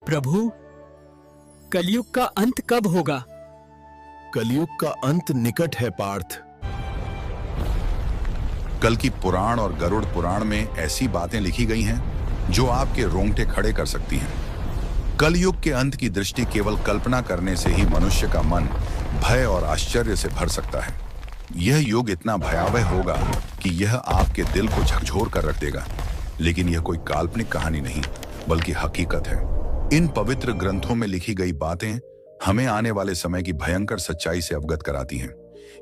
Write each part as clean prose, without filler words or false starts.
प्रभु, कलयुग का अंत कब होगा? कलयुग का अंत निकट है पार्थ। कल की पुराण और गरुड़ पुराण में ऐसी बातें लिखी गई हैं जो आपके रोंगटे खड़े कर सकती हैं। कलयुग के अंत की दृष्टि केवल कल्पना करने से ही मनुष्य का मन भय और आश्चर्य से भर सकता है। यह युग इतना भयावह होगा कि यह आपके दिल को झकझोर कर रख देगा। लेकिन यह कोई काल्पनिक कहानी नहीं, बल्कि हकीकत है। इन पवित्र ग्रंथों में लिखी गई बातें हमें आने वाले समय की भयंकर सच्चाई से अवगत कराती हैं।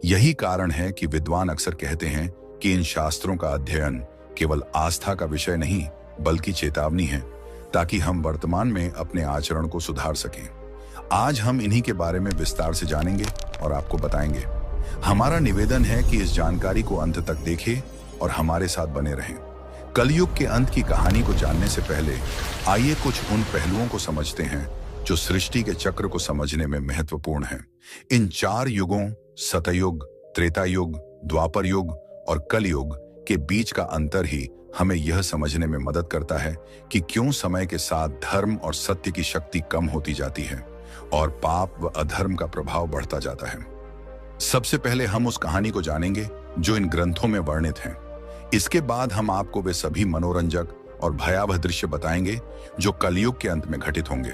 यही कारण है कि विद्वान अक्सर कहते हैं कि इन शास्त्रों का अध्ययन केवल आस्था का विषय नहीं, बल्कि चेतावनी है, ताकि हम वर्तमान में अपने आचरण को सुधार सकें। आज हम इन्हीं के बारे में विस्तार से जानेंगे और आपको बताएंगे। हमारा निवेदन है कि इस जानकारी को अंत तक देखें और हमारे साथ बने रहें। कलयुग के अंत की कहानी को जानने से पहले आइए कुछ उन पहलुओं को समझते हैं जो सृष्टि के चक्र को समझने में महत्वपूर्ण हैं। इन 4 युगों सतयुग, त्रेता युग, द्वापर युग और कलयुग के बीच का अंतर ही हमें यह समझने में मदद करता है कि क्यों समय के साथ धर्म और सत्य की शक्ति कम होती जाती है और पाप व अधर्म का प्रभाव बढ़ता जाता है। सबसे पहले हम उस कहानी को जानेंगे जो इन ग्रंथों में वर्णित हैं। इसके बाद हम आपको वे सभी मनोरंजक और भयावह दृश्य बताएंगे जो कलयुग के अंत में घटित होंगे।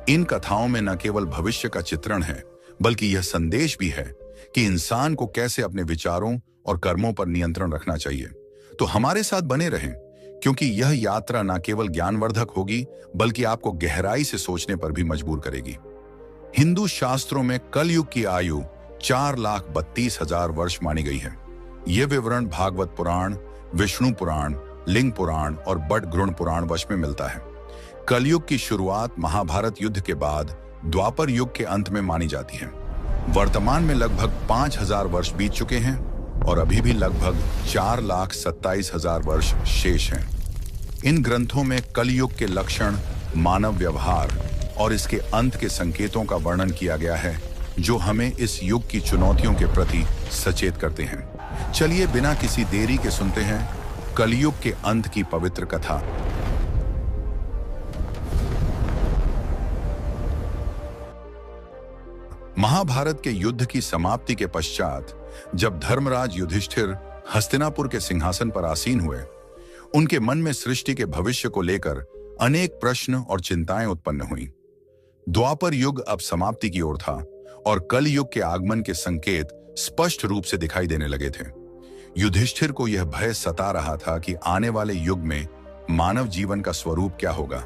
इन कथाओं में न केवल भविष्य का चित्रण है, बल्कि यह संदेश भी है कि इंसान को कैसे अपने विचारों और कर्मों पर नियंत्रण रखना चाहिए। तो हमारे साथ बने रहें, क्योंकि यह यात्रा न केवल ज्ञानवर्धक होगी, बल्कि आपको गहराई से सोचने पर भी मजबूर करेगी। हिंदू शास्त्रों में कलयुग की आयु 4,32,000 वर्ष मानी गई है। यह विवरण भागवत पुराण, विष्णु पुराण, लिंग पुराण और बट गृण पुराण वश में मिलता है। कलयुग की शुरुआत महाभारत युद्ध के बाद द्वापर युग के अंत में मानी जाती है। वर्तमान में लगभग 5,000 वर्ष बीत चुके हैं और अभी भी लगभग 4,27,000 वर्ष शेष हैं। इन ग्रंथों में कलयुग के लक्षण, मानव व्यवहार और इसके अंत के संकेतों का वर्णन किया गया है, जो हमें इस युग की चुनौतियों के प्रति सचेत करते हैं। चलिए बिना किसी देरी के सुनते हैं कलयुग के अंत की पवित्र कथा। महाभारत के युद्ध की समाप्ति के पश्चात जब धर्मराज युधिष्ठिर हस्तिनापुर के सिंहासन पर आसीन हुए, उनके मन में सृष्टि के भविष्य को लेकर अनेक प्रश्न और चिंताएं उत्पन्न हुई। द्वापर युग अब समाप्ति की ओर था और कल युग के आगमन के संकेत स्पष्ट रूप से दिखाई देने लगे थे। युधिष्ठिर को यह भय सता रहा था कि आने वाले युग में मानव जीवन का स्वरूप क्या होगा।